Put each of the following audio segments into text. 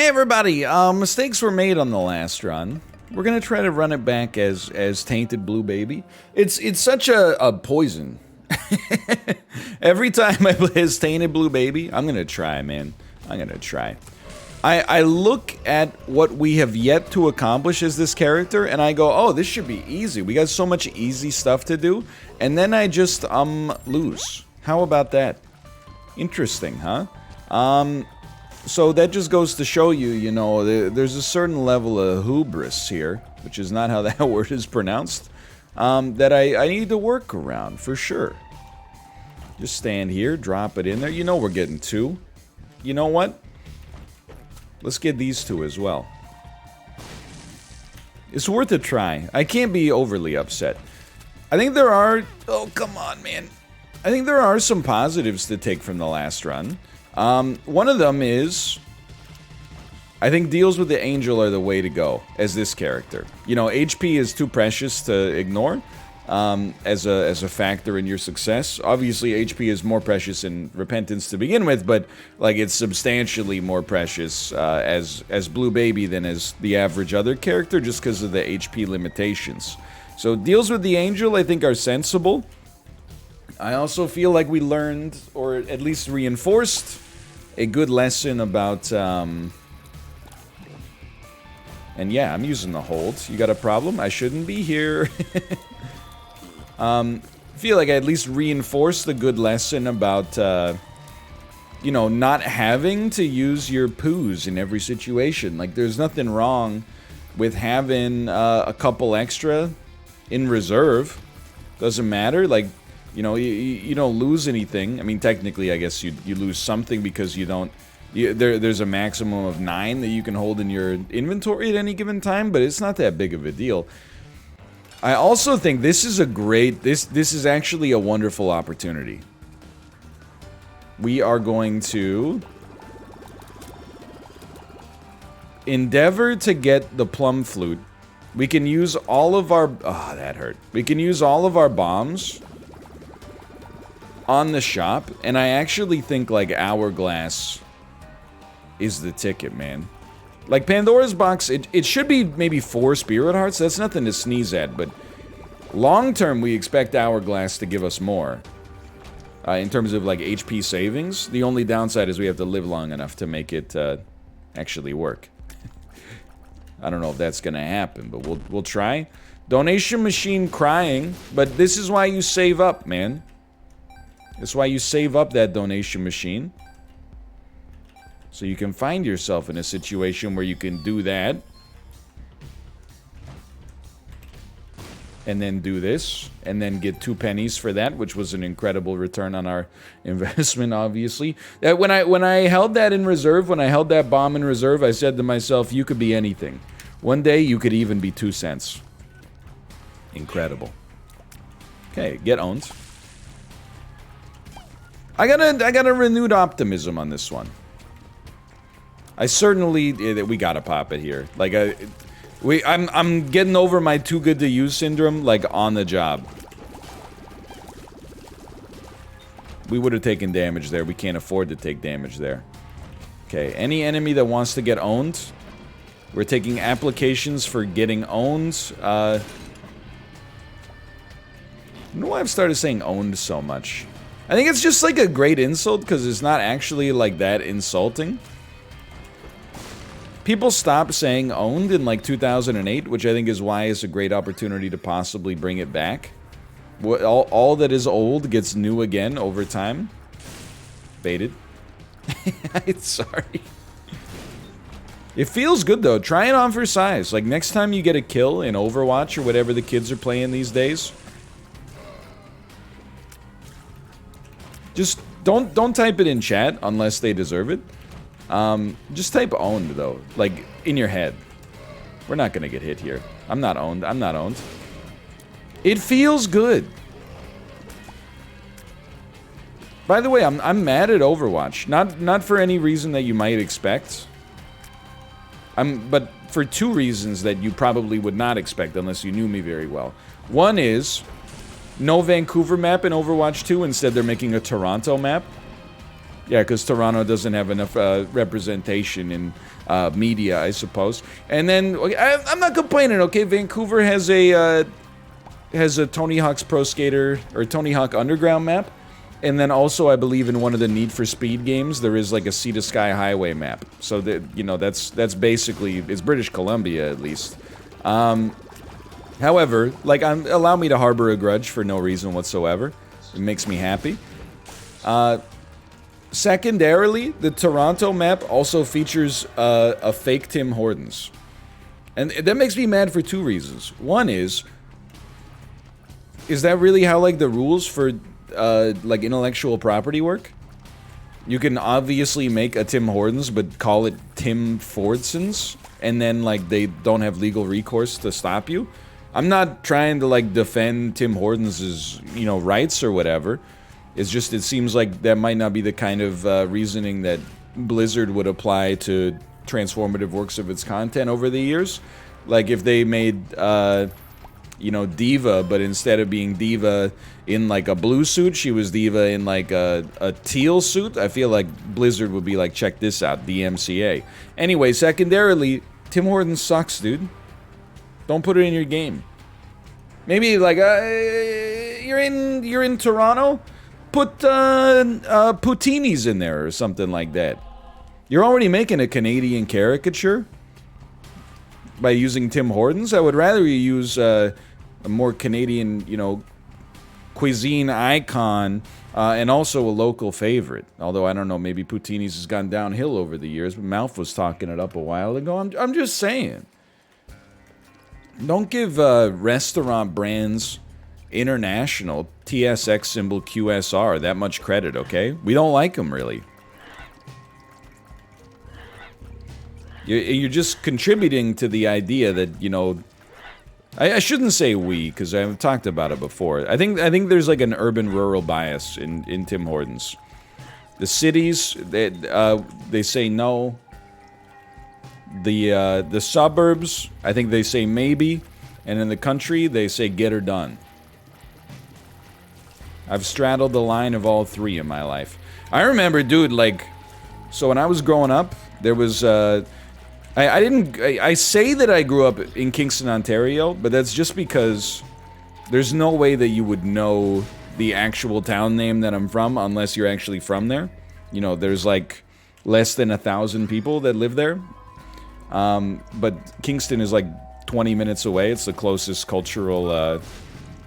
Hey everybody, mistakes were made on the last run. We're gonna try to run it back as Tainted Blue Baby. It's such a poison. Every time I play as Tainted Blue Baby, I'm gonna try, man. I'm gonna try. I look at what we have yet to accomplish as this character, and I go, oh, this should be easy. We got so much easy stuff to do, and then I just, lose. How about that? Interesting, huh? So that just goes to show you, you know, there's a certain level of hubris here, which is not how that word is pronounced, that I need to work around, for sure. Just stand here, drop it in there. You know we're getting two. You know what? Let's get these two as well. It's worth a try. I can't be overly upset. I think there are... Oh, come on, man. I think there are some positives to take from the last run. One of them is... I think deals with the angel are the way to go as this character. You know, HP is too precious to ignore as a factor in your success. Obviously, HP is more precious in Repentance to begin with, but like it's substantially more precious as Blue Baby than as the average other character, just because of the HP limitations. So deals with the angel, I think, are sensible. I also feel like we learned, or at least reinforced, a good lesson about, and yeah, I'm using the hold. You got a problem? I shouldn't be here. Feel like I at least reinforced the good lesson about, you know, not having to use your poos in every situation. Like, there's nothing wrong with having a couple extra in reserve. Doesn't matter, like... You know, you don't lose anything. I mean, technically, I guess you lose something because you don't... there's a maximum of 9 that you can hold in your inventory at any given time, but it's not that big of a deal. I also think this is a great... This is actually a wonderful opportunity. We are going to... endeavor to get the plum flute. We can use all of our... Oh, that hurt. We can use all of our bombs... on the shop, and I actually think, like, Hourglass is the ticket, man. Like, Pandora's Box, it should be maybe 4 Spirit Hearts. That's nothing to sneeze at, but long-term, we expect Hourglass to give us more. In terms of, like, HP savings. The only downside is we have to live long enough to make it, actually work. I don't know if that's gonna happen, but we'll try. Donation machine crying, but this is why you save up, man. That's why you save up that donation machine. So you can find yourself in a situation where you can do that. And then do this. And then get 2 pennies for that, which was an incredible return on our investment, obviously. When I held that in reserve, when I held that bomb in reserve, I said to myself, you could be anything. One day, you could even be 2 cents. Incredible. Okay, get owned. I got a renewed optimism on this one. I certainly... We gotta pop it here. Like, I'm getting over my too good to use syndrome, like, on the job. We would have taken damage there. We can't afford to take damage there. Okay, any enemy that wants to get owned, we're taking applications for getting owned. I don't know why I've started saying owned so much. I think it's just like a great insult because it's not actually like that insulting. People stopped saying owned in like 2008, which I think is why it's a great opportunity to possibly bring it back. All that is old gets new again over time. Baited. I'm sorry. It feels good though. Try it on for size. Like next time you get a kill in Overwatch or whatever the kids are playing these days. Just don't type it in chat unless they deserve it. Just type owned though, like in your head. We're not gonna get hit here. I'm not owned. I'm not owned. It feels good. By the way, I'm mad at Overwatch. Not for any reason that you might expect. But for 2 reasons that you probably would not expect unless you knew me very well. One is no Vancouver map in Overwatch 2. Instead, they're making a Toronto map. Yeah, because Toronto doesn't have enough representation in media, I suppose. And then I'm not complaining. Okay, Vancouver has a Tony Hawk's Pro Skater or Tony Hawk Underground map, and then also I believe in one of the Need for Speed games there is like a Sea to Sky Highway map. So that that's basically it's British Columbia at least. However, like allow me to harbor a grudge for no reason whatsoever. It makes me happy. Secondarily, the Toronto map also features a fake Tim Hortons. And that makes me mad for two reasons. One is that really how, like, the rules for, like, intellectual property work? You can obviously make a Tim Hortons, but call it Tim Fordsons, and then, like, they don't have legal recourse to stop you. I'm not trying to, like, defend Tim Hortons' rights or whatever. It's just, it seems like that might not be the kind of reasoning that Blizzard would apply to transformative works of its content over the years. Like, if they made, Diva, but instead of being Diva in, like, a blue suit, she was Diva in, like, a teal suit, I feel like Blizzard would be like, check this out, DMCA. Anyway, secondarily, Tim Hortons sucks, dude. Don't put it in your game. Maybe, like, you're in Toronto? Put poutinis in there or something like that. You're already making a Canadian caricature by using Tim Hortons. I would rather you use a more Canadian, cuisine icon and also a local favorite. Although I don't know, maybe poutinis has gone downhill over the years. But Malf was talking it up a while ago. I'm just saying. Don't give restaurant brands international TSX symbol QSR that much credit, okay? We don't like them, really. You're just contributing to the idea that, I shouldn't say we, because I've talked about it before. I think there's like an urban-rural bias in Tim Hortons. The cities, they say no. The suburbs, I think they say maybe. And in the country, they say get her done. I've straddled the line of all three in my life. I remember, dude, like, so when I was growing up, there was, I say that I grew up in Kingston, Ontario, but that's just because there's no way that you would know the actual town name that I'm from unless you're actually from there. There's like less than 1,000 people that live there. But Kingston is like 20 minutes away. It's the closest cultural,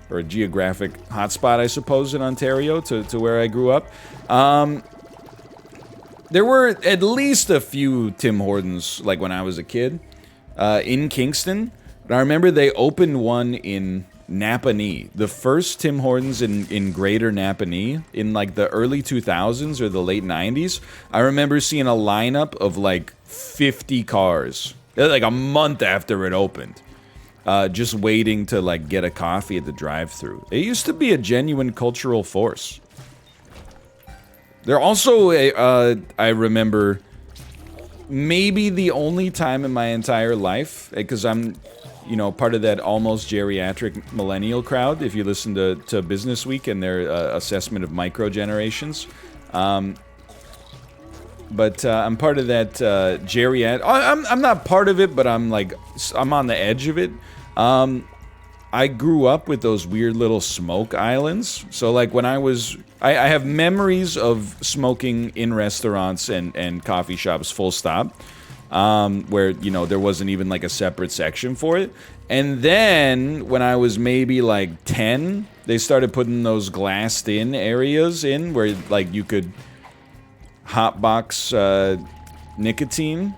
or geographic hotspot, I suppose, in Ontario to where I grew up. There were at least a few Tim Hortons, like when I was a kid, in Kingston. But I remember they opened one in Napanee. The first Tim Hortons in Greater Napanee in like the early 2000s or the late 90s. I remember seeing a lineup of like 50 cars, like a month after it opened. Just waiting to, like, get a coffee at the drive-thru. It used to be a genuine cultural force. There also, I remember, maybe the only time in my entire life, because I'm, part of that almost geriatric millennial crowd, if you listen to Business Week and their assessment of microgenerations. But I'm part of that geriatric. I'm not part of it, but I'm on the edge of it. I grew up with those weird little smoke islands. So like when I have memories of smoking in restaurants and coffee shops, full stop. Where there wasn't even like a separate section for it. And then when I was maybe like 10, they started putting those glassed in areas in where like you could hotbox nicotine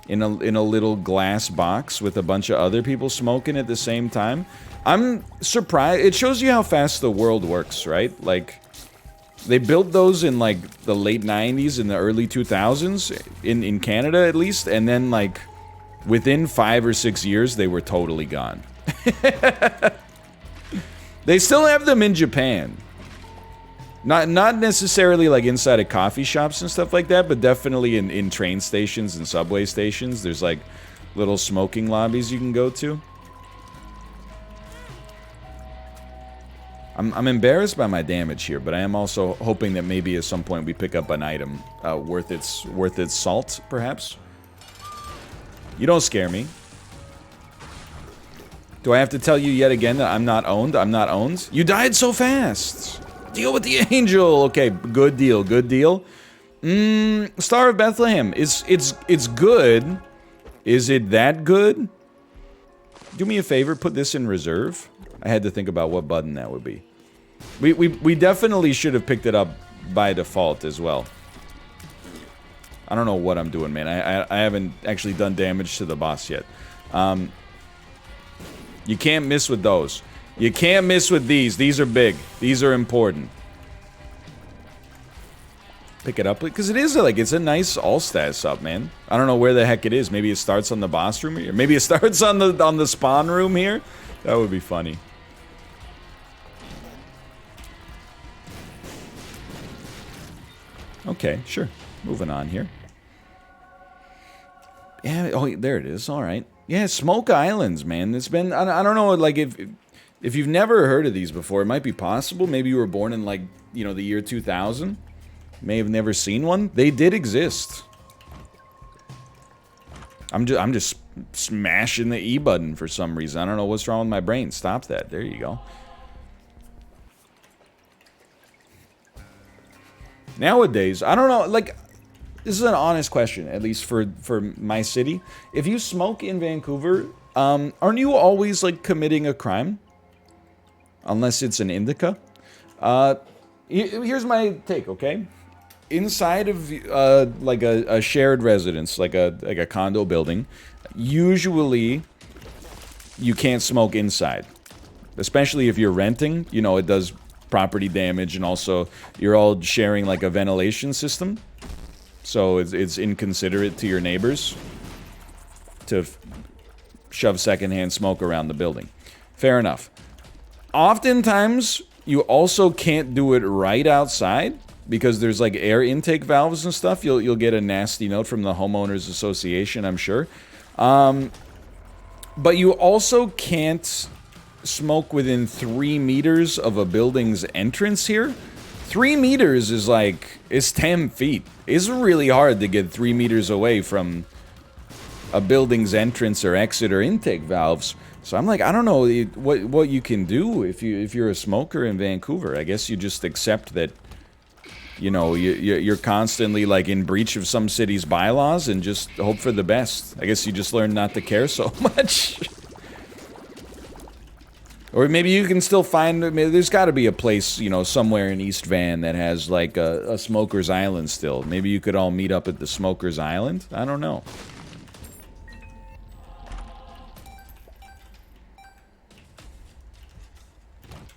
in a little glass box with a bunch of other people smoking at the same time. I'm surprised. It shows you how fast the world works, right? Like, they built those in like the late 90s and the early 2000s in Canada at least, and then like within 5 or 6 years they were totally gone. They still have them in Japan. Not necessarily like inside of coffee shops and stuff like that, but definitely in train stations and subway stations. There's like little smoking lobbies you can go to. I'm embarrassed by my damage here, but I am also hoping that maybe at some point we pick up an item worth its salt, perhaps. You don't scare me. Do I have to tell you yet again that I'm not owned? I'm not owned? You died so fast! Deal with the angel! Okay, good deal, good deal. Star of Bethlehem. It's good. Is it that good? Do me a favor, put this in reserve. I had to think about what button that would be. We definitely should have picked it up by default as well. I don't know what I'm doing, man. I haven't actually done damage to the boss yet. You can't miss with those. You can't miss with these. These are big. These are important. Pick it up, because it is like, it's a nice all-stat sub, man. I don't know where the heck it is. Maybe it starts on the boss room here. Maybe it starts on the spawn room here. That would be funny. Okay, sure. Moving on here. Yeah, oh, there it is. All right. Yeah, Smoke Islands, man. It's been, I don't know, like, if you've never heard of these before, it might be possible. Maybe you were born in, like, you know, the year 2000. May have never seen one. They did exist. I'm just smashing the E button for some reason. I don't know what's wrong with my brain. Stop that. There you go. Nowadays, I don't know, like, this is an honest question, at least for my city. If you smoke in Vancouver, aren't you always, like, committing a crime? Unless it's an indica. Here's my take, okay? Inside of, like, a shared residence, like a condo building, usually you can't smoke inside. Especially if you're renting, you know, it does property damage, and also you're all sharing like a ventilation system, so it's inconsiderate to your neighbors to shove secondhand smoke around the building. Fair enough. Oftentimes you also can't do it right outside because there's like air intake valves and stuff. You'll get a nasty note from the homeowners association, I'm sure. But you also can't smoke within 3 meters of a building's entrance here. 3 meters is like, it's 10 feet. It's really hard to get 3 meters away from a building's entrance or exit or intake valves. So I'm like, I don't know what you can do if you're a smoker in Vancouver. I guess you just accept that, you know, you're constantly like in breach of some city's bylaws and just hope for the best. I guess you just learn not to care so much. Or maybe you can still find, there's got to be a place, you know, somewhere in East Van that has, like, a Smoker's Island still. Maybe you could all meet up at the Smoker's Island? I don't know.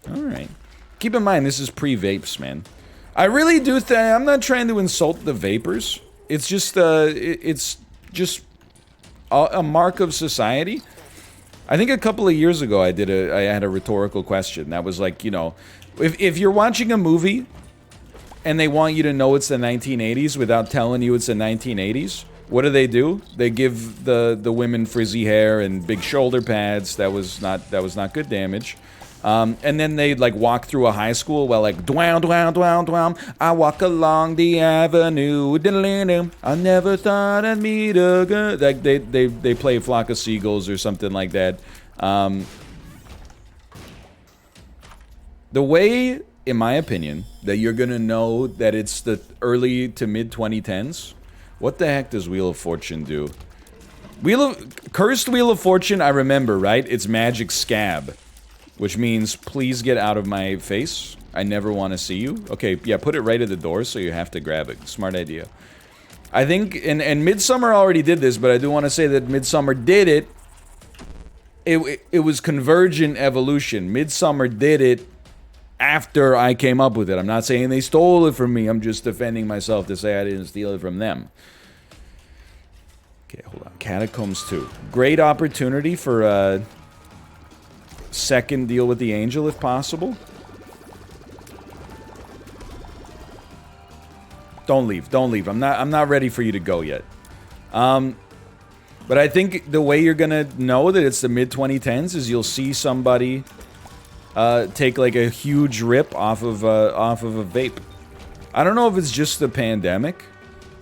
Alright. Keep in mind, this is pre-vapes, man. I really do think, I'm not trying to insult the vapors. It's just a mark of society. I think a couple of years ago I had a rhetorical question that was like, you know, if you're watching a movie and they want you to know it's the 1980s without telling you it's the 1980s, what do? They give the women frizzy hair and big shoulder pads. That was not good damage. And then they like walk through a high school while like dwam dwam dwam dwam. I walk along the avenue. I never thought I'd meet a girl. Like they play Flock of Seagulls or something like that. The way, in my opinion, that you're gonna know that it's the early to mid 2010s. What the heck does Wheel of Fortune do? Cursed Wheel of Fortune. I remember, right? It's Magic Scab. Which means, please get out of my face. I never want to see you. Okay, yeah, put it right at the door so you have to grab it. Smart idea. I think, and Midsummer already did this, but I do want to say that Midsummer did it. It was convergent evolution. Midsummer did it after I came up with it. I'm not saying they stole it from me. I'm just defending myself to say I didn't steal it from them. Okay, hold on. Catacombs 2. Great opportunity for, second deal with the angel if possible. Don't leave. I'm not ready for you to go yet. But I think the way you're gonna know that it's the mid 2010s is you'll see somebody take like a huge rip off of a vape. I don't know if it's just the pandemic,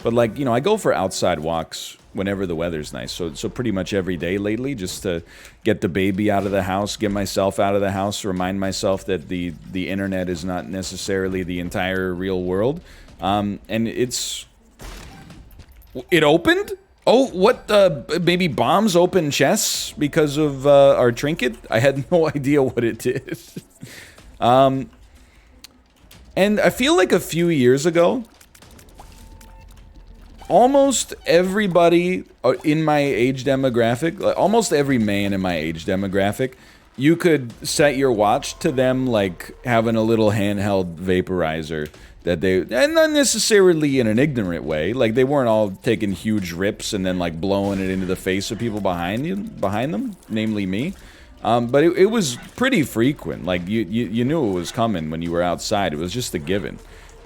but like, you know, I go for outside walks whenever the weather's nice. So pretty much every day lately, just to get the baby out of the house, get myself out of the house, remind myself that the internet is not necessarily the entire real world. And it opened? Oh, what, maybe bombs open chests because of our trinket? I had no idea what it did. And I feel like a few years ago, almost everybody in my age demographic, like almost every man in my age demographic, you could set your watch to them like having a little handheld vaporizer that they, and not necessarily in an ignorant way, like they weren't all taking huge rips and then like blowing it into the face of people behind them, namely me. But it was pretty frequent. Like you knew it was coming when you were outside. It was just a given.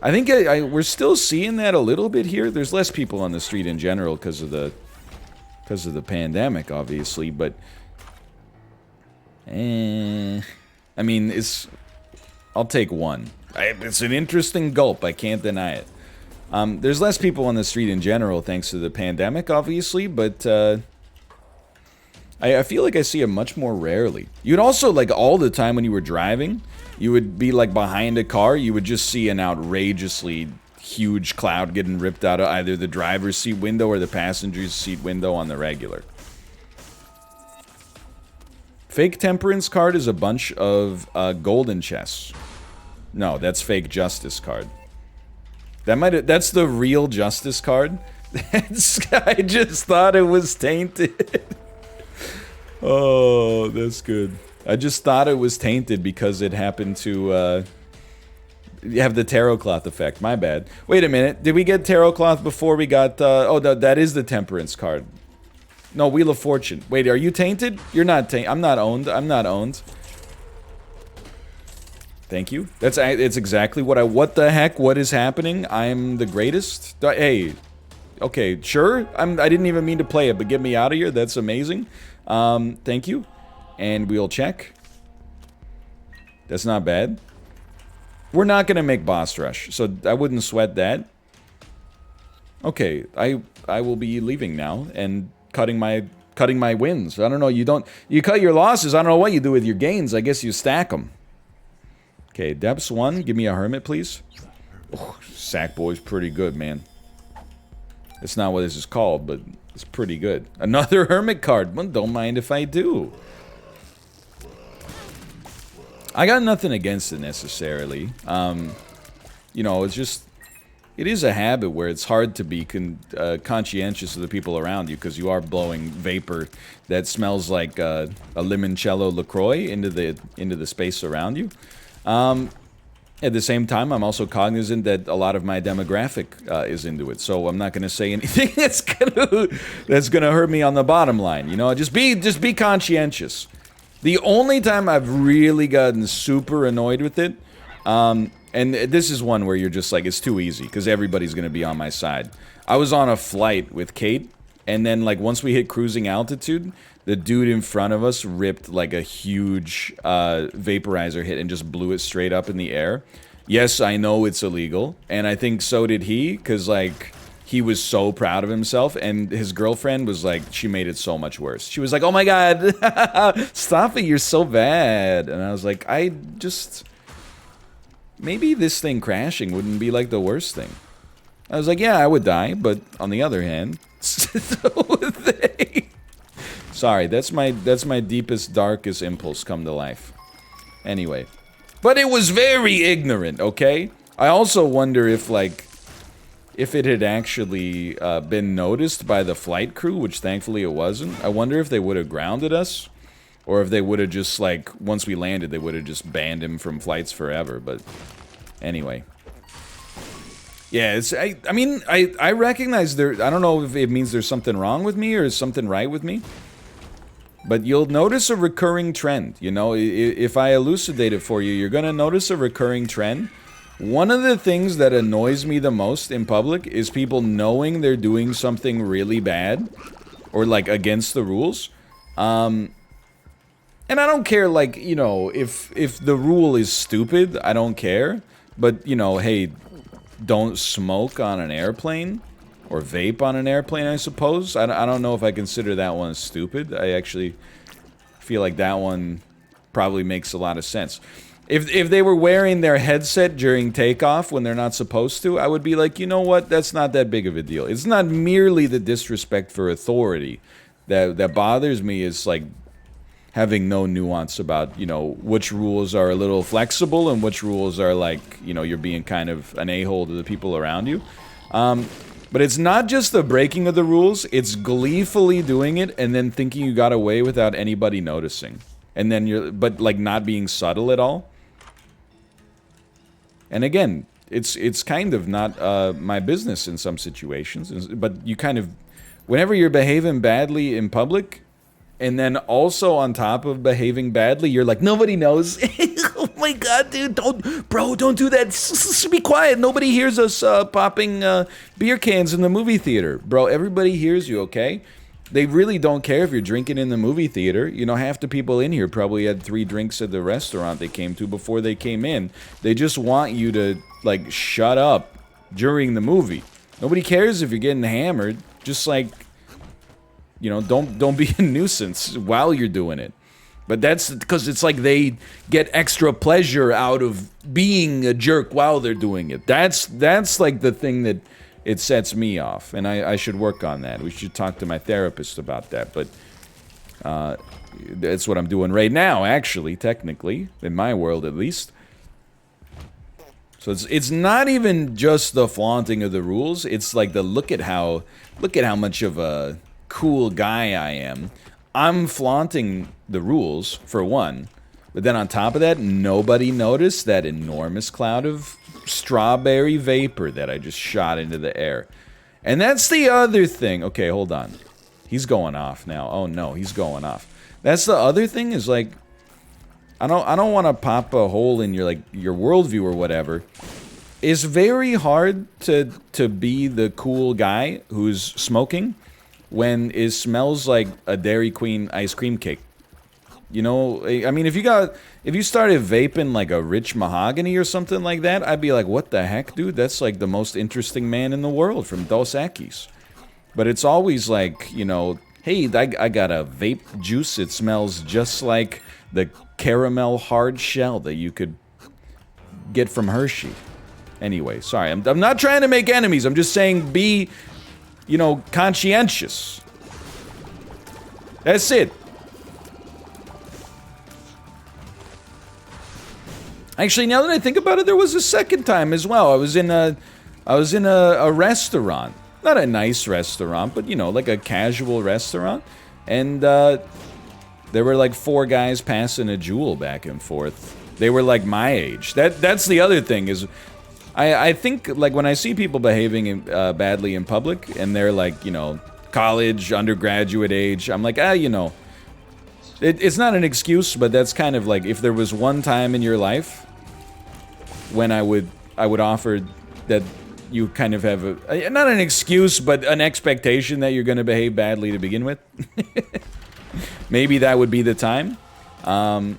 I think we're still seeing that a little bit here. There's less people on the street in general because of the pandemic, obviously. But I mean, I'll take one. It's an interesting gulp. I can't deny it. There's less people on the street in general thanks to the pandemic, obviously. But I feel like I see it much more rarely. You'd also, like, all the time when you were driving, you would be, like, behind a car, you would just see an outrageously huge cloud getting ripped out of either the driver's seat window or the passenger's seat window on the regular. Fake temperance card is a bunch of golden chests. No, that's fake justice card. That's the real justice card? I just thought it was tainted. Oh, that's good. I just thought it was tainted because it happened to have the tarot cloth effect. My bad. Wait a minute. Did we get tarot cloth before we got... oh, that is the temperance card. No, Wheel of Fortune. Wait, are you tainted? You're not tainted. I'm not owned. I'm not owned. Thank you. It's exactly what what the heck? What is happening? I'm the greatest? Hey. Okay, sure. I didn't even mean to play it, but get me out of here. That's amazing. Thank you. And we'll check. That's not bad. We're not gonna make boss rush, so I wouldn't sweat that. Okay, I will be leaving now and cutting my wins. I don't know, you cut your losses, I don't know what you do with your gains. I guess you stack them. Okay, Depths 1, give me a hermit, please. Oh, Sackboy's pretty good, man. It's not what this is called, but it's pretty good. Another hermit card. Well, don't mind if I do. I got nothing against it necessarily. You know, it's just... It is a habit where it's hard to be conscientious of the people around you because you are blowing vapor that smells like a limoncello LaCroix into the space around you. At the same time, I'm also cognizant that a lot of my demographic is into it, so I'm not going to say anything that's gonna hurt me on the bottom line. You know, just be conscientious. The only time I've really gotten super annoyed with it, and this is one where you're just like, it's too easy because everybody's going to be on my side. I was on a flight with Kate, and then like once we hit cruising altitude, the dude in front of us ripped like a huge vaporizer hit and just blew it straight up in the air. Yes, I know it's illegal, and I think so did he, because like he was so proud of himself, and his girlfriend was like, she made it so much worse. She was like, oh my god, stop it, you're so bad. And I was like, maybe this thing crashing wouldn't be like the worst thing. I was like, yeah, I would die, but on the other hand, so would they. Sorry, that's my deepest, darkest impulse come to life. Anyway. But it was very ignorant, okay? I also wonder if, like, if it had actually been noticed by the flight crew, which thankfully it wasn't. I wonder if they would have grounded us, or if they would have just, like, once we landed, they would have just banned him from flights forever, but anyway. Yeah, I mean, I recognize I don't know if it means there's something wrong with me or is something right with me. But you'll notice a recurring trend, you know? If I elucidate it for you, you're gonna notice a recurring trend. One of the things that annoys me the most in public is people knowing they're doing something really bad, or like against the rules, and And I don't care, like, you know, if the rule is stupid, I don't care. But, you know, hey, don't smoke on an airplane. Or vape on an airplane, I suppose. I don't know if I consider that one stupid. I actually feel like that one probably makes a lot of sense. If they were wearing their headset during takeoff when they're not supposed to, I would be like, you know what? That's not that big of a deal. It's not merely the disrespect for authority that bothers me. Is like having no nuance about, you know, which rules are a little flexible and which rules are like, you know, you're being kind of an a-hole to the people around you. But it's not just the breaking of the rules, it's gleefully doing it and then thinking you got away without anybody noticing. And then but like not being subtle at all. And again, it's kind of not my business in some situations, but you kind of, whenever you're behaving badly in public, and then also on top of behaving badly, you're like, nobody knows. Oh my god, dude, don't do that. Be quiet. Nobody hears us popping beer cans in the movie theater. Bro, everybody hears you, okay? They really don't care if you're drinking in the movie theater. You know, half the people in here probably had 3 drinks at the restaurant they came to before they came in. They just want you to, like, shut up during the movie. Nobody cares if you're getting hammered. Just, like, you know, don't be a nuisance while you're doing it. But that's because it's like they get extra pleasure out of being a jerk while they're doing it. That's like the thing that it sets me off, and I should work on that. We should talk to my therapist about that. But that's what I'm doing right now, actually, technically, in my world at least. So it's not even just the flaunting of the rules. It's like the look at how much of a cool guy I am. I'm flaunting the rules, for one. But then on top of that, nobody noticed that enormous cloud of strawberry vapor that I just shot into the air. And that's the other thing. Okay, hold on. He's going off now. Oh no, he's going off. That's the other thing is like, I don't want to pop a hole in your worldview or whatever. It's very hard to be the cool guy who's smoking when it smells like a Dairy Queen ice cream cake. You know, I mean, if you started vaping like a rich mahogany or something like that, I'd be like, what the heck, dude? That's like the most interesting man in the world from Dos Equis. But it's always like, you know, hey, I got a vape juice. It smells just like the caramel hard shell that you could get from Hershey. Anyway, sorry, I'm not trying to make enemies. I'm just saying be, you know, conscientious. That's it. Actually, now that I think about it, there was a second time as well. I was in a restaurant. Not a nice restaurant, but, you know, like a casual restaurant. And there were like 4 guys passing a jewel back and forth. They were like my age. That's the other thing is, I think like when I see people behaving badly in public and they're like, you know, college, undergraduate age, I'm like, you know, it's not an excuse, but that's kind of like if there was one time in your life when I would offer that you kind of have not an excuse, but an expectation that you're going to behave badly to begin with. Maybe that would be the time. But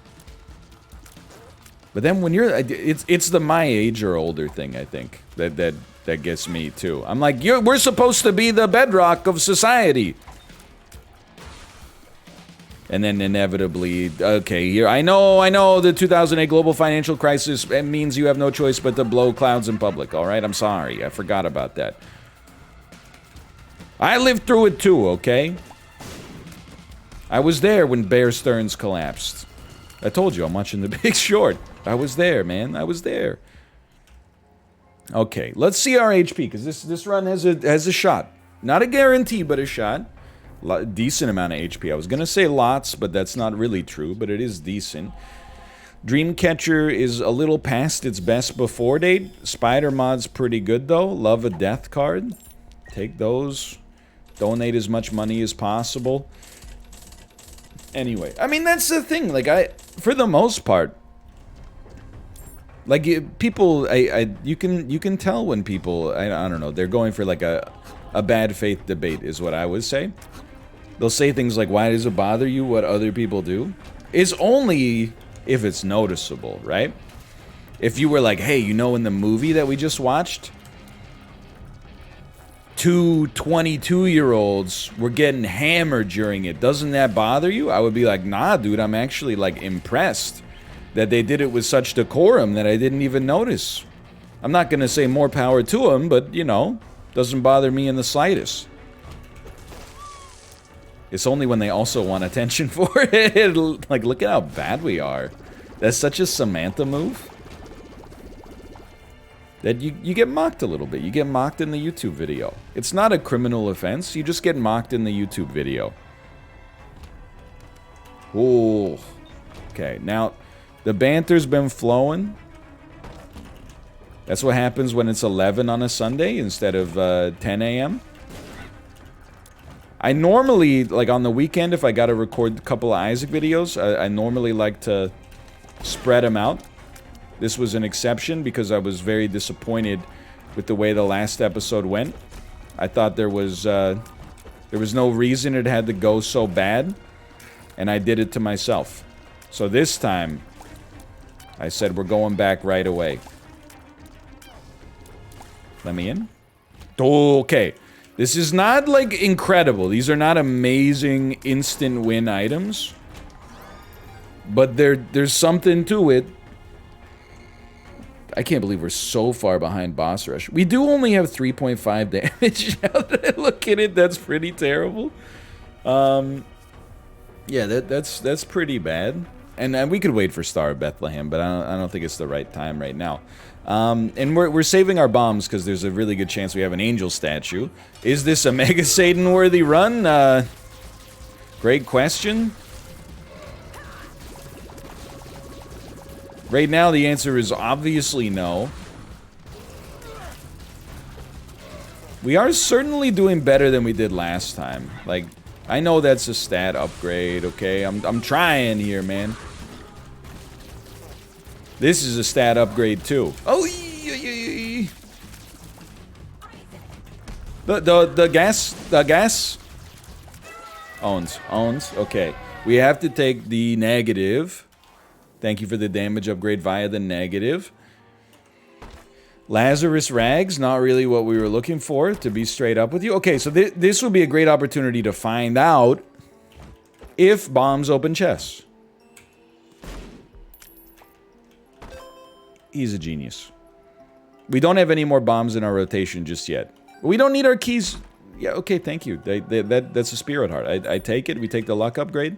then when it's the my age or older thing, I think, that gets me too. I'm like, we're supposed to be the bedrock of society. And then inevitably, okay, here, I know the 2008 global financial crisis means you have no choice but to blow clouds in public, all right? I'm sorry, I forgot about that. I lived through it too, okay? I was there when Bear Stearns collapsed. I told you I'm watching The Big Short. I was there, man. I was there. Okay, let's see our HP, because this run has a shot. Not a guarantee, but a shot. Decent amount of HP. I was going to say lots, but that's not really true, but it is decent. Dreamcatcher is a little past its best before date. Spider Mod's pretty good, though. Love a Death card. Take those. Donate as much money as possible. Anyway, I mean, that's the thing. Like, for the most part, like, people, you can tell when people, I don't know, they're going for, like, a bad faith debate, is what I would say. They'll say things like, why does it bother you what other people do? is only if it's noticeable, right? If you were like, hey, you know, in the movie that we just watched, two 22-year-olds were getting hammered during it. Doesn't that bother you? I would be like, nah, dude, I'm actually, like, impressed that they did it with such decorum that I didn't even notice. I'm not gonna say more power to them, but, you know, doesn't bother me in the slightest. It's only when they also want attention for it. Like, look at how bad we are. That's such a Samantha move. That you get mocked a little bit. You get mocked in the YouTube video. It's not a criminal offense. You just get mocked in the YouTube video. Ooh. Okay, now, the banter's been flowing. That's what happens when it's 11 on a Sunday instead of 10 a.m. I normally, like on the weekend, if I gotta record a couple of Isaac videos, I normally like to spread them out. This was an exception because I was very disappointed with the way the last episode went. I thought there was no reason it had to go so bad, and I did it to myself. So this time, I said we're going back right away. Let me in. Okay. This is not, like, incredible. These are not amazing instant win items. But there's something to it. I can't believe we're so far behind Boss Rush. We do only have 3.5 damage. Now that I look at it, that's pretty terrible. Yeah, that's pretty bad. And we could wait for Star of Bethlehem, but I don't think it's the right time right now. And we're saving our bombs because there's a really good chance we have an angel statue. Is this a Mega Satan worthy run? Great question. Right now, the answer is obviously no. We are certainly doing better than we did last time. Like, I know that's a stat upgrade, okay? I'm trying here, man. This is a stat upgrade, too. Oh, the gas. Owns. Okay. We have to take the negative. Thank you for the damage upgrade via the negative. Lazarus Rags, not really what we were looking for, to be straight up with you. Okay, so this would be a great opportunity to find out if bombs open chests. He's a genius. We don't have any more bombs in our rotation just yet. We don't need our keys. Yeah, okay, thank you. That's a spirit heart. I take it. We take the luck upgrade.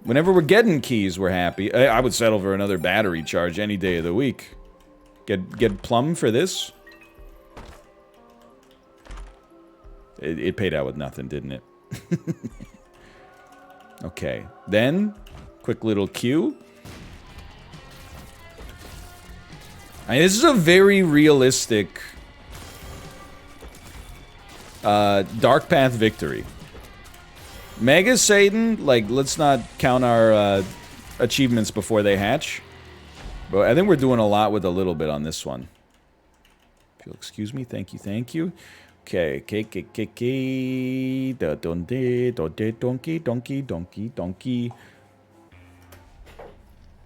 Whenever we're getting keys, we're happy. I would settle for another battery charge any day of the week. Get plum for this. It paid out with nothing, didn't it? Okay. Then, quick little Q. This is a very realistic Dark Path victory. Mega Satan, like, let's not count our achievements before they hatch. But I think we're doing a lot with a little bit on this one. If you'll excuse me, thank you. Okay, donkey.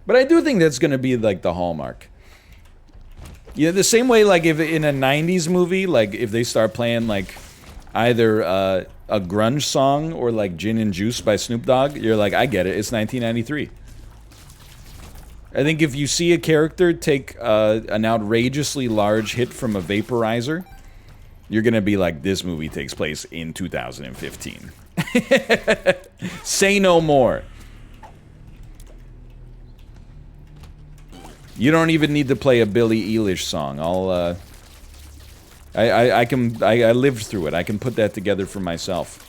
But I do think that's gonna be, like, the hallmark. Yeah, the same way, like, if in a 90s movie, like, if they start playing, like, either a grunge song or like Gin and Juice by Snoop Dogg, you're like, I get it, it's 1993. I think if you see a character take an outrageously large hit from a vaporizer, you're gonna be like, this movie takes place in 2015. Say no more. You don't even need to play a Billie Eilish song. I lived through it. I can put that together for myself.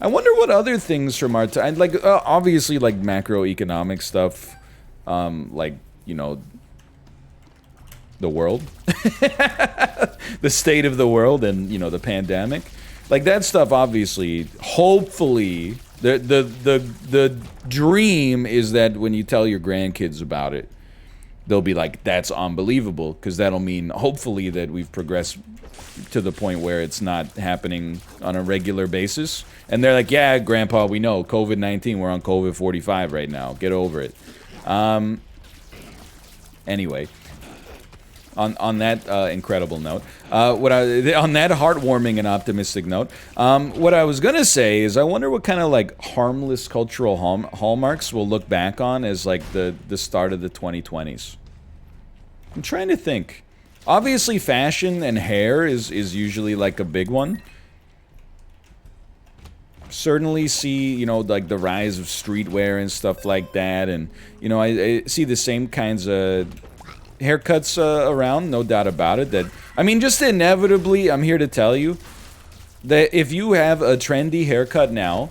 I wonder what other things from our time, like, obviously, like, macroeconomic stuff, like, you know, the world. The state of the world and, you know, the pandemic. Like, that stuff, obviously, hopefully, the dream is that when you tell your grandkids about it, they'll be like, that's unbelievable, because that'll mean, hopefully, that we've progressed to the point where it's not happening on a regular basis. And they're like, yeah, Grandpa, we know, COVID-19, we're on COVID 45 right now. Get over it. Anyway, on that incredible note, on that heartwarming and optimistic note, what I was gonna say is, I wonder what kind of like harmless cultural hallmarks we'll look back on as like the start of the 2020s. I'm trying to think. Obviously, fashion and hair is usually like a big one. Certainly see, you know, like the rise of streetwear and stuff like that, and you know, I see the same kinds of haircuts around, no doubt about it. That, I mean, just inevitably, I'm here to tell you that if you have a trendy haircut now,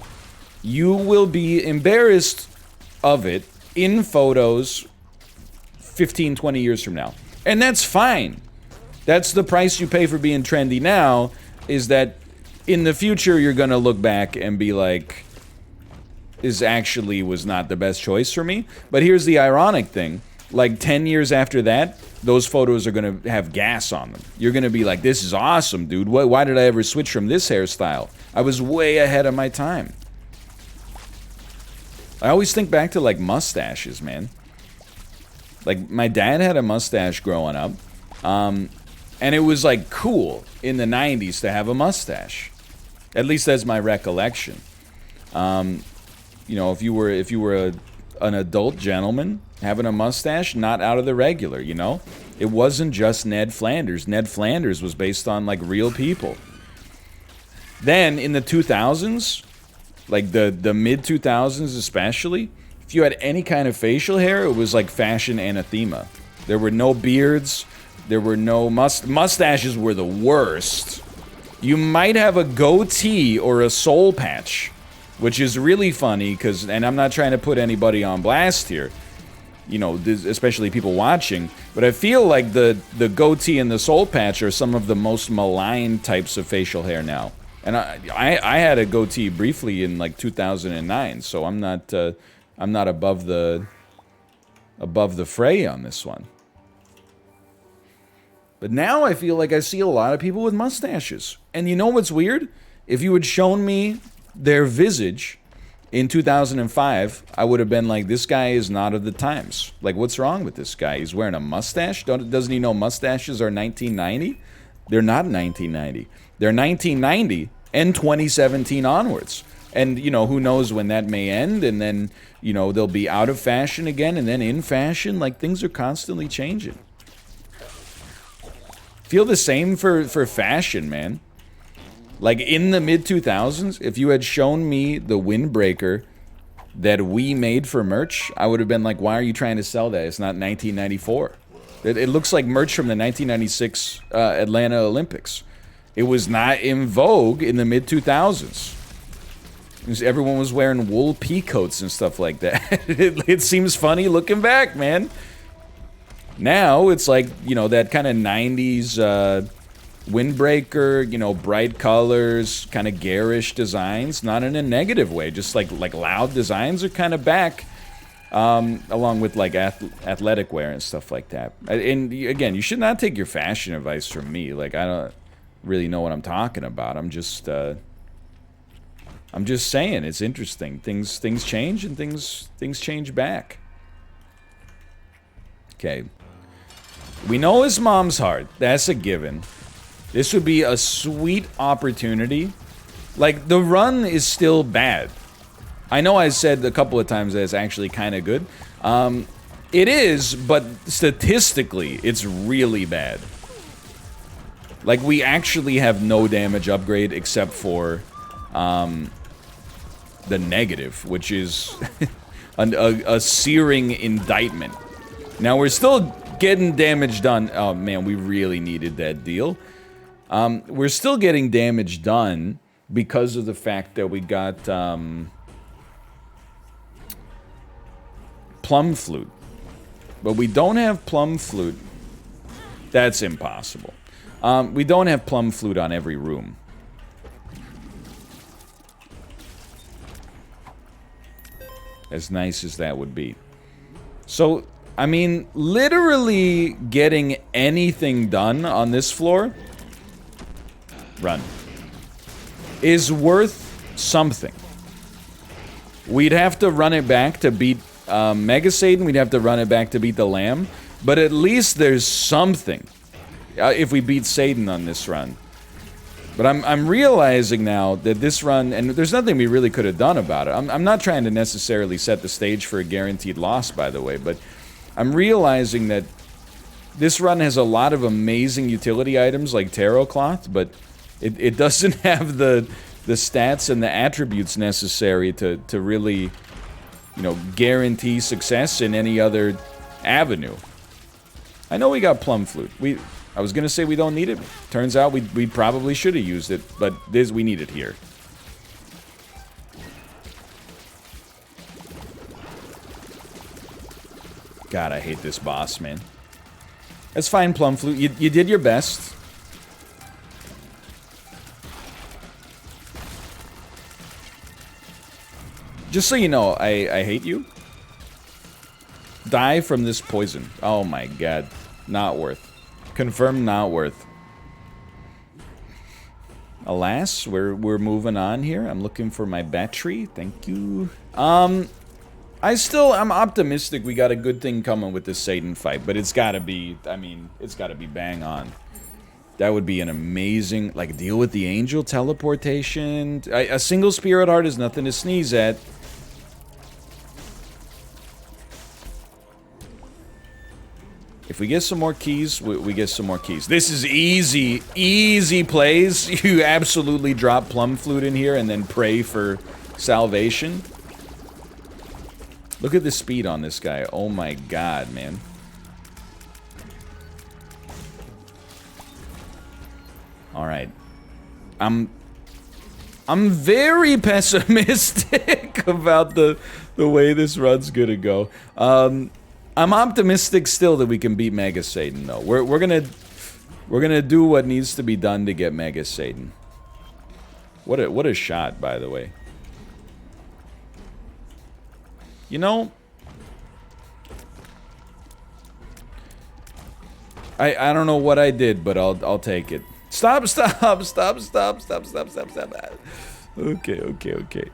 you will be embarrassed of it in photos 15, 20 years from now. And that's fine. That's the price you pay for being trendy now, is that in the future you're gonna look back and be like, this actually was not the best choice for me. But here's the ironic thing. Like 10 years after that, those photos are gonna have gas on them. You're gonna be like, this is awesome, dude. Why did I ever switch from this hairstyle? I was way ahead of my time. I always think back to like mustaches, man. Like, my dad had a mustache growing up, and it was like cool in the 90s to have a mustache. At least that's my recollection. You know, if you were an adult gentleman having a mustache, not out of the regular, you know? It wasn't just Ned Flanders. Ned Flanders was based on like real people. Then in the 2000s, like the mid 2000s especially, if you had any kind of facial hair, it was like fashion anathema. There were no beards. There were no mustaches were the worst. You might have a goatee or a soul patch, which is really funny because, and I'm not trying to put anybody on blast here, you know, especially people watching, but I feel like the goatee and the soul patch are some of the most maligned types of facial hair now. And I had a goatee briefly in like 2009, so I'm not above the fray on this one. But now I feel like I see a lot of people with mustaches. And you know what's weird? If you had shown me their visage in 2005, I would have been like, this guy is not of the times. Like, what's wrong with this guy? He's wearing a mustache? Doesn't he know mustaches are 1990? They're not 1990. They're 1990 and 2017 onwards. And, you know, who knows when that may end, and then, you know, they'll be out of fashion again, and then in fashion. Like, things are constantly changing. Feel the same for fashion, man. Like, in the mid-2000s, if you had shown me the windbreaker that we made for merch, I would have been like, why are you trying to sell that? It's not 1994. It looks like merch from the 1996 Atlanta Olympics. It was not in vogue in the mid-2000s. Everyone was wearing wool peacoats and stuff like that. It seems funny looking back, man. Now, it's like, you know, that kind of 90s windbreaker, you know, bright colors, kind of garish designs. Not in a negative way, just like loud designs are kind of back. Along with like athletic wear and stuff like that. And again, you should not take your fashion advice from me. Like, I don't really know what I'm talking about. I'm just saying it's interesting. Things change and things change back. Okay. We know his mom's heart. That's a given. This would be a sweet opportunity. Like, the run is still bad. I know I said a couple of times that it's actually kind of good. It is, but statistically, it's really bad. Like, we actually have no damage upgrade except for the negative, which is a searing indictment. Now, we're still getting damage done. Oh, man, we really needed that deal. We're still getting damage done because of the fact that we got Plum Flute. But we don't have Plum Flute. That's impossible. We don't have Plum Flute on every room. As nice as that would be. So, I mean, literally getting anything done on this floor run is worth something. We'd have to run it back to beat Mega Satan. We'd have to run it back to beat the Lamb. But at least there's something if we beat Satan on this run. But I'm realizing now that this run, and there's nothing we really could have done about it. I'm not trying to necessarily set the stage for a guaranteed loss, by the way, but I'm realizing that this run has a lot of amazing utility items like Tarot Cloth, but it doesn't have the stats and the attributes necessary to really, you know, guarantee success in any other avenue. I know we got Plum Flute. I was gonna say we don't need it. Turns out we probably should have used it, but we need it here. God, I hate this boss, man. That's fine, Plum Flute. You did your best. Just so you know, I hate you. Die from this poison. Oh my god. Not worth. Confirmed not worth. Alas, we're moving on here. I'm looking for my battery. Thank you. I'm optimistic we got a good thing coming with this Satan fight, but it's gotta be, I mean, it's gotta be bang on. That would be an amazing, like, deal with the angel teleportation. A single spirit heart is nothing to sneeze at. If we get some more keys, we get some more keys. This is easy, easy plays. You absolutely drop Plum Flute in here and then pray for salvation. Look at the speed on this guy. Oh my god, man. Alright. I'm very pessimistic about the way this run's gonna go. I'm optimistic still that we can beat Mega Satan, though. We're gonna do what needs to be done to get Mega Satan. What a shot, by the way. You know, I don't know what I did, but I'll take it. Stop. Okay.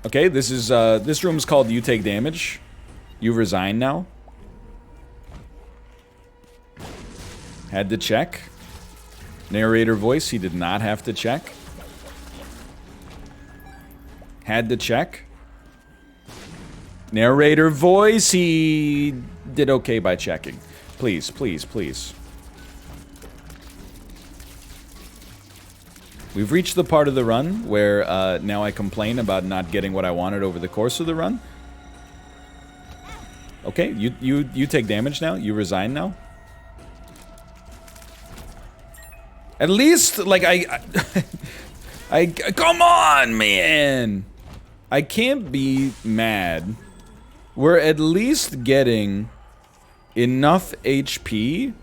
Okay, this room's called You Take Damage. You resign now. Had to check. Narrator voice, he did not have to check. Had to check. Narrator voice, he did okay by checking. Please. We've reached the part of the run where now I complain about not getting what I wanted over the course of the run. Okay, you take damage now. You resign now. At least, like, I come on, man. I can't be mad. We're at least getting enough HP.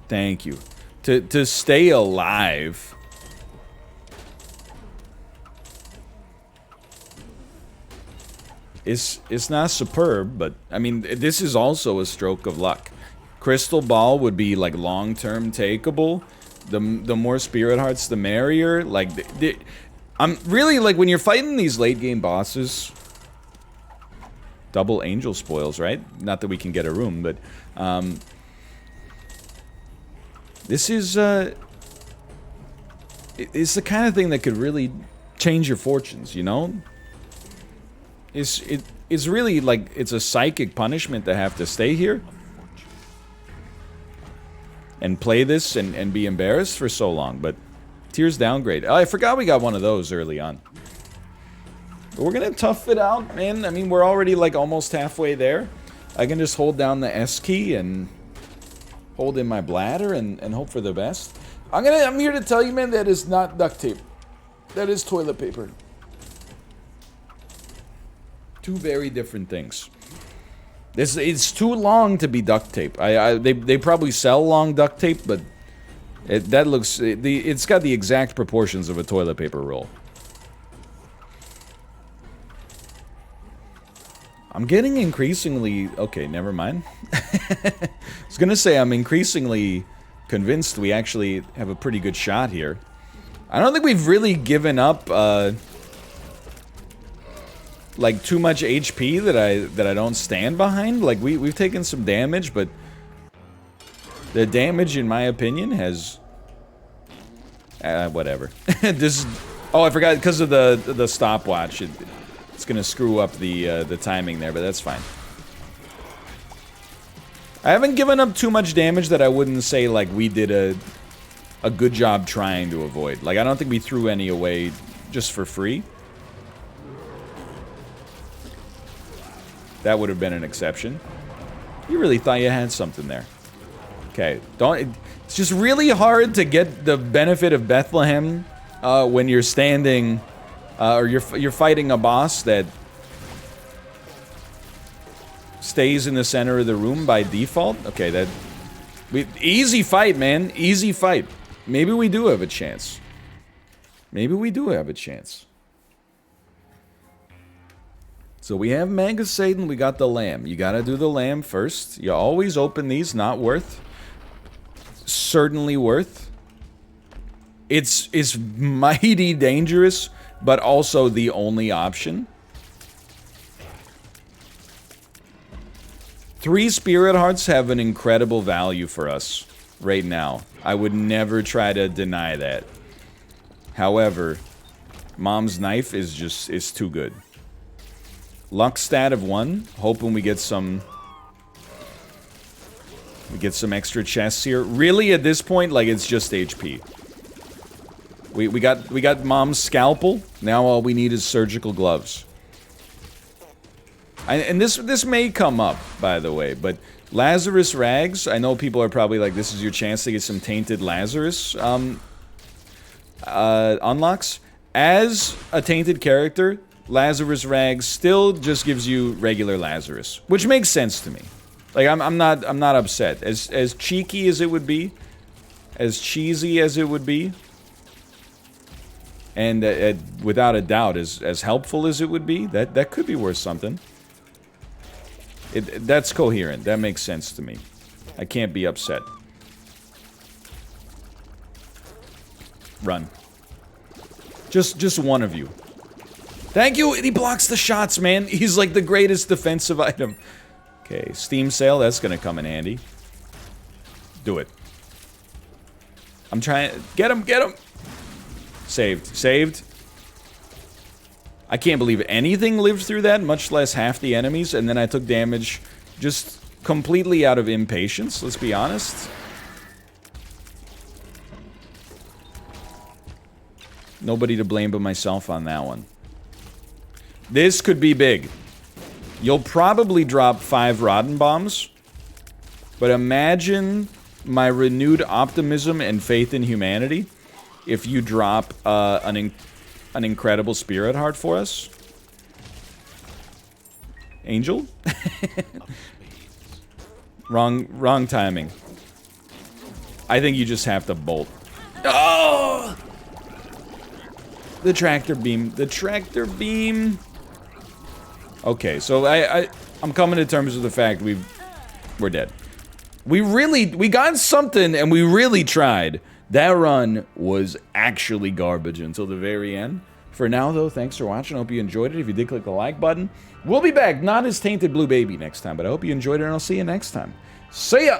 Thank you. To stay alive. It's not superb, but I mean, this is also a stroke of luck. Crystal Ball would be like long-term takeable. The more Spirit Hearts, the merrier. Like, I'm really, like, when you're fighting these late game bosses, double angel spoils, right? Not that we can get a room, but this is it's the kind of thing that could really change your fortunes, you know? It's really like it's a psychic punishment to have to stay here and play this and be embarrassed for so long, but Tears downgrade. Oh, I forgot we got one of those early on. But we're gonna tough it out, man. I mean, we're already like almost halfway there. I can just hold down the S key and hold in my bladder and hope for the best. I'm here to tell you, man, that is not duct tape. That is toilet paper. Two very different things. It's too long to be duct tape. They probably sell long duct tape, but it's got the exact proportions of a toilet paper roll. I'm getting increasingly... Okay, never mind. I was gonna say I'm increasingly convinced we actually have a pretty good shot here. I don't think we've really given up, like, too much HP that I don't stand behind. Like, we've taken some damage, but the damage, in my opinion, has... whatever. This... Oh, I forgot, because of the stopwatch, it's gonna screw up the timing there, but that's fine. I haven't given up too much damage that I wouldn't say, like, we did a good job trying to avoid. Like, I don't think we threw any away just for free. That would have been an exception. You really thought you had something there. Okay, don't... It's just really hard to get the benefit of Bethlehem when you're standing... or you're fighting a boss that... stays in the center of the room by default. Okay, that... easy fight, man. Easy fight. Maybe we do have a chance. Maybe we do have a chance. So we have Mega Satan, we got the lamb. You gotta do the lamb first. You always open these, not worth. Certainly worth. It's mighty dangerous, but also the only option. 3 Spirit Hearts have an incredible value for us right now. I would never try to deny that. However, Mom's Knife is too good. Luck stat of 1, hoping we get some extra chests here. Really, at this point, like, it's just HP. We got Mom's Scalpel. Now all we need is surgical gloves. And this may come up, by the way, but Lazarus Rags, I know people are probably like, this is your chance to get some Tainted Lazarus unlocks. As a Tainted character, Lazarus Rags still just gives you regular Lazarus, which makes sense to me. Like, I'm not upset. As cheeky as it would be, as cheesy as it would be, and without a doubt, as helpful as it would be, that could be worth something. That's coherent. That makes sense to me. I can't be upset. Run. Just one of you. Thank you! He blocks the shots, man! He's like the greatest defensive item. Okay, Steam Sale, that's gonna come in handy. Do it. I'm trying... Get him! Get him! Saved. Saved. I can't believe anything lived through that, much less half the enemies, and then I took damage just completely out of impatience, let's be honest. Nobody to blame but myself on that one. This could be big. You'll probably drop 5 Rotten Bombs, but imagine my renewed optimism and faith in humanity if you drop an incredible Spirit Heart for us. Angel? Wrong timing. I think you just have to bolt. Oh! The tractor beam. The tractor beam. Okay, so I'm coming to terms with the fact we're dead. We got something and we really tried. That run was actually garbage until the very end. For now, though, thanks for watching. I hope you enjoyed it. If you did, click the like button. We'll be back, not as Tainted Blue Baby next time, but I hope you enjoyed it, and I'll see you next time. See ya!